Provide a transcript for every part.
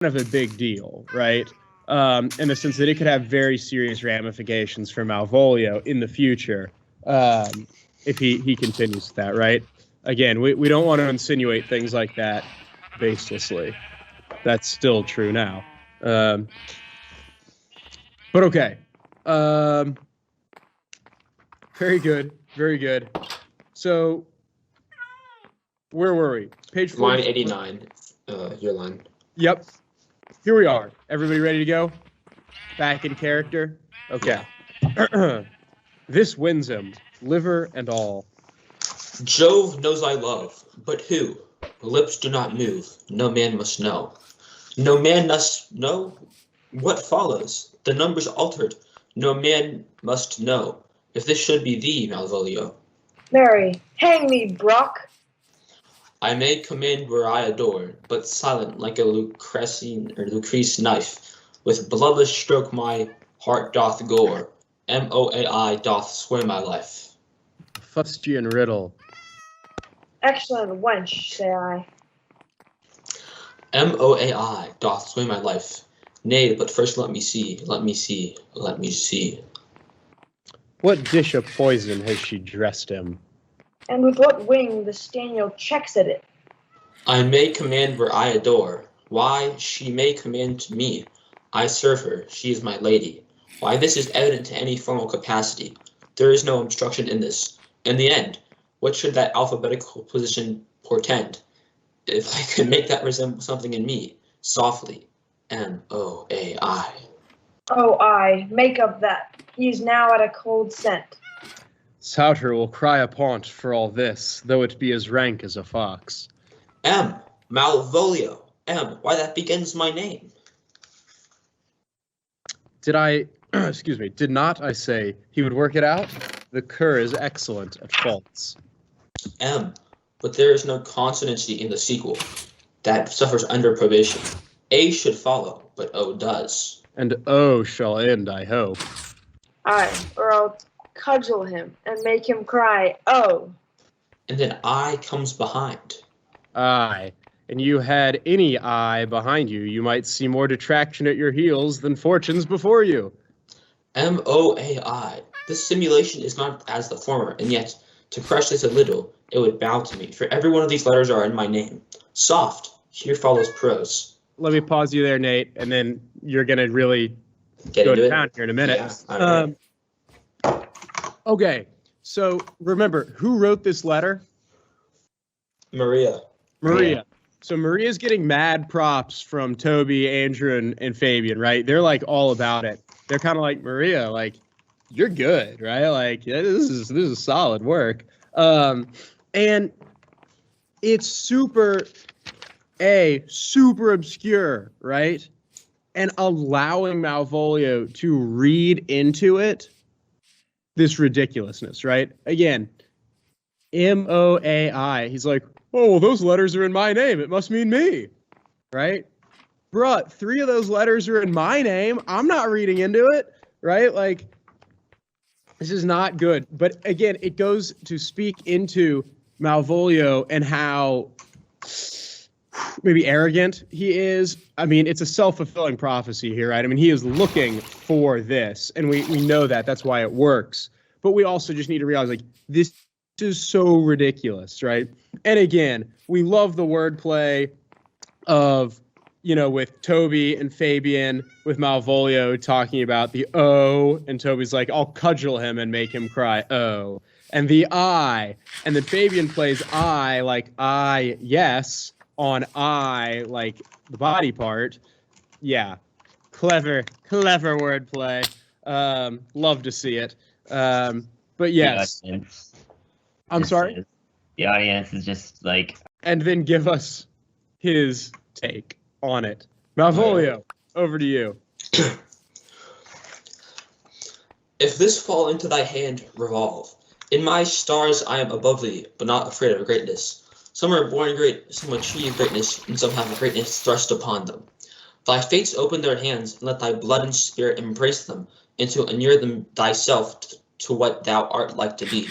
of a big deal, right? In the sense that it could have very serious ramifications for Malvolio in the future if he continues with that, right? Again, we don't want to insinuate things like that baselessly. That's still true now. But okay. Very good. Very good. So, where were we? Page 4. Line 89, your line. Yep. Here we are. Everybody ready to go? Back in character? Okay. Yeah. This wins him, liver and all. Jove knows I love, but who? Lips do not move, no man must know. No man must know what follows. The numbers altered, no man must know. If this should be thee, Malvolio. Mary, hang me, Brock. I may command where I adore, but silent like a Lucrece knife, with bloodless stroke my heart doth gore. Moai doth sway my life. Fustian riddle. Excellent wench, say I. Moai doth sway my life. Nay, but first let me see, let me see, let me see. What dish of poison has she dressed him? And with what wing the Staniel checks at it? I may command where I adore. Why, she may command me. I serve her, she is my lady. Why, this is evident to any formal capacity. There is no obstruction in this. In the end, what should that alphabetical position portend? If I could make that resemble something in me, softly, M-O-A-I. Oh, I, make up that. He is now at a cold scent. Souter will cry upon't for all this, though it be as rank as a fox. M, Malvolio. M, why that begins my name. Did not I say he would work it out? The cur is excellent at faults. M, but there is no consonancy in the sequel. That suffers under probation. A should follow, but O does. And O shall end, I hope. Aye, or I'll cudgel him and make him cry, oh. And then I comes behind. Aye, and you had any eye behind you, you might see more detraction at your heels than fortunes before you. M-O-A-I. This simulation is not as the former, and yet, to crush this a little, it would bow to me, for every one of these letters are in my name. Soft. Here follows prose. Let me pause you there, Nate, and then you're going to really Get go into to town it? here in a minute. Yeah, Okay, so remember, who wrote this letter? Maria. Maria. So Maria's getting mad props from Toby, Andrew, and Fabian, right? They're like all about it. They're kind of like, Maria, like, you're good, right? Like, yeah, this is solid work. And it's super obscure, right? And allowing Malvolio to read into it this ridiculousness, right? Again, M-O-A-I. He's like, oh, well, those letters are in my name. It must mean me, right? Bruh, 3 of those letters are in my name. I'm not reading into it, right? Like, this is not good. But again, it goes to speak into Malvolio and how maybe arrogant he is. I mean, it's a self-fulfilling prophecy here, right? I mean, he is looking for this, and we know that. That's why it works. But we also just need to realize, like, this is so ridiculous, right? And again, we love the wordplay of, you know, with Toby and Fabian, with Malvolio talking about the O, and Toby's like, I'll cudgel him and make him cry, oh. And the I, and then Fabian plays I, like, I, yes, on I, like the body part. Yeah, clever wordplay. Love to see it. But yes, I'm sorry. The audience is just like, and then give us his take on it. Malvolio, over to you. If this fall into thy hand, revolve. In my stars I am above thee, but not afraid of greatness. Some are born great, some achieve greatness, and some have greatness thrust upon them. Thy fates open their hands, and let thy blood and spirit embrace them, and to inure them thyself to what thou art like to be.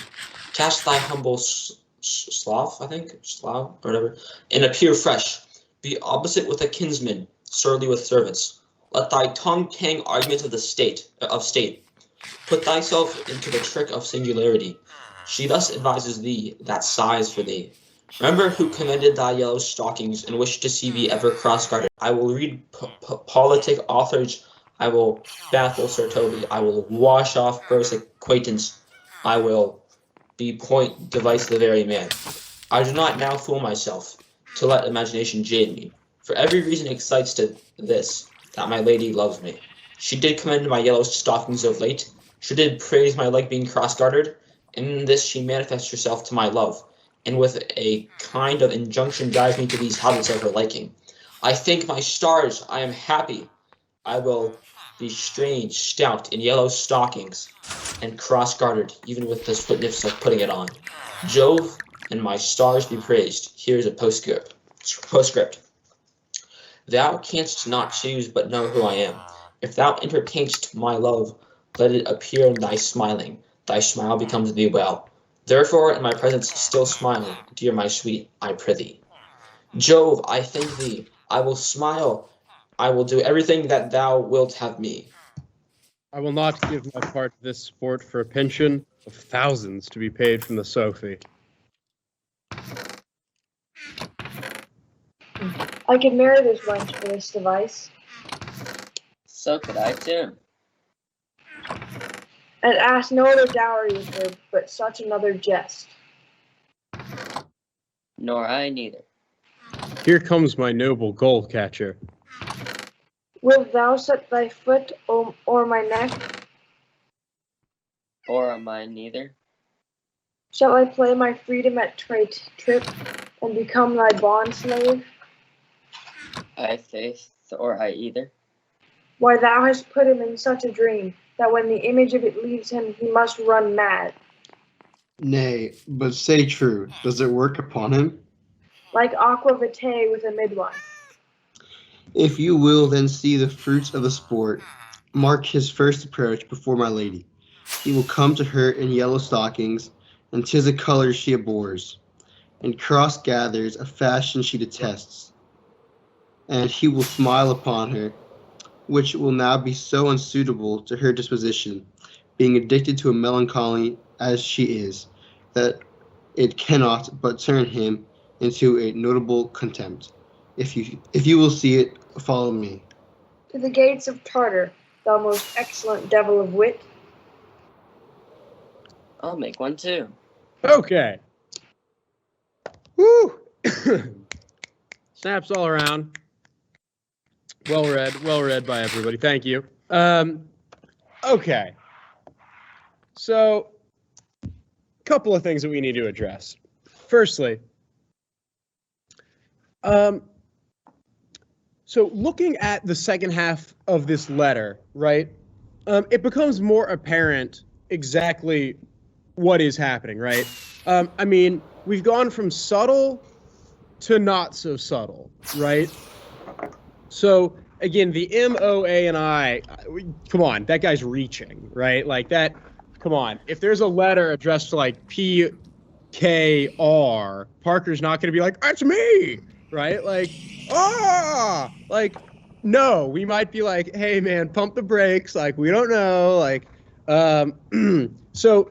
Cast thy humble slough, or whatever, and appear fresh. Be opposite with a kinsman, surly with servants. Let thy tongue hang arguments of state. Put thyself into the trick of singularity. She thus advises thee that sighs for thee. Remember who commended thy yellow stockings and wished to see thee ever cross-gartered. I will read politic authors. I will baffle Sir Toby. I will wash off gross acquaintance. I will be point device the very man. I do not now fool myself to let imagination jade me. For every reason excites to this, that my lady loves me. She did commend my yellow stockings of late. She did praise my leg being cross-gartered. In this she manifests herself to my love, and with a kind of injunction drives me to these habits of her liking. I thank my stars, I am happy. I will be strange, stout, in yellow stockings, and cross-gartered, even with the swiftness of putting it on. Jove and my stars be praised. Here is a postscript. Thou canst not choose but know who I am. If thou entertainst my love, let it appear in thy smiling. Thy smile becomes thee well. Therefore, in my presence still smiling, dear my sweet, I prithee. Jove, I thank thee. I will smile. I will do everything that thou wilt have me. I will not give my part to this sport for a pension of thousands to be paid from the Sophie. I could marry this wench for this device, So could I too. and ask no other dowry of her but such another jest. Nor I neither. Here comes my noble goal catcher. Wilt thou set thy foot o'er my neck? Or am I neither? Shall I play my freedom at trip and become thy bond slave? I faith, or I either. Why, thou hast put him in such a dream that when the image of it leaves him, he must run mad. Nay, but say true, does it work upon him? Like aqua vitae with a midwife. If you will then see the fruits of the sport, mark his first approach before my lady. He will come to her in yellow stockings, and 'tis a color she abhors, and cross gathers a fashion she detests. And he will smile upon her, which will now be so unsuitable to her disposition, being addicted to a melancholy as she is, that it cannot but turn him into a notable contempt. If you will see it, follow me. To the gates of Tartar, thou most excellent devil of wit. I'll make one too. Okay. Woo! Snaps all around. Well read by everybody. Thank you. Okay. So, a couple of things that we need to address. Firstly, so looking at the second half of this letter, right, it becomes more apparent exactly what is happening, right? I mean, we've gone from subtle to not so subtle, right? So, again, the M-O-A and I, come on, that guy's reaching, right? Like that, come on. If there's a letter addressed to like P-K-R, Parker's not going to be like, that's me, right? Like, like, no, we might be like, hey, man, pump the brakes. Like, we don't know. Like, so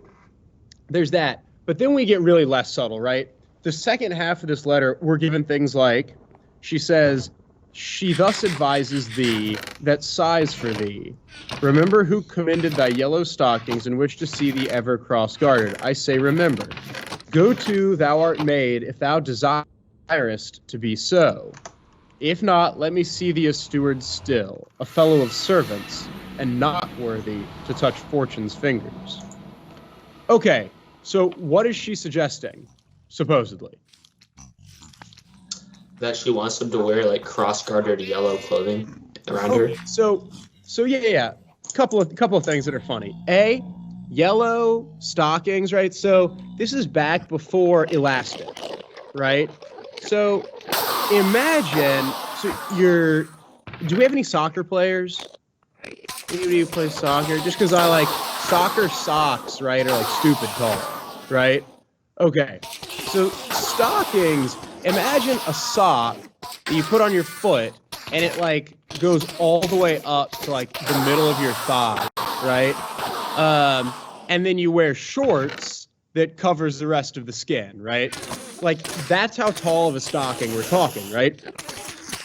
there's that. But then we get really less subtle, right? The second half of this letter, we're given things like, she says, she thus advises thee that sighs for thee. Remember who commended thy yellow stockings and wished to see thee ever cross-gartered. I say remember. Go to, thou art made, if thou desirest to be so. If not, let me see thee a steward still, a fellow of servants, and not worthy to touch fortune's fingers. Okay, so what is she suggesting, supposedly? That she wants him to wear like cross-gartered yellow clothing around her. So yeah. Couple of things that are funny. A, yellow stockings, right? So this is back before elastic, right? So imagine, do we have any soccer players? Anybody who plays soccer? Just because I like soccer socks, right, are like stupid tall, right? Okay, so stockings, imagine a sock that you put on your foot and it like goes all the way up to like the middle of your thigh, right? And then you wear shorts that covers the rest of the skin, right? Like that's how tall of a stocking we're talking, right?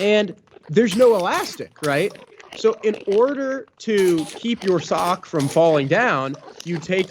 And there's no elastic, right? So in order to keep your sock from falling down, you take like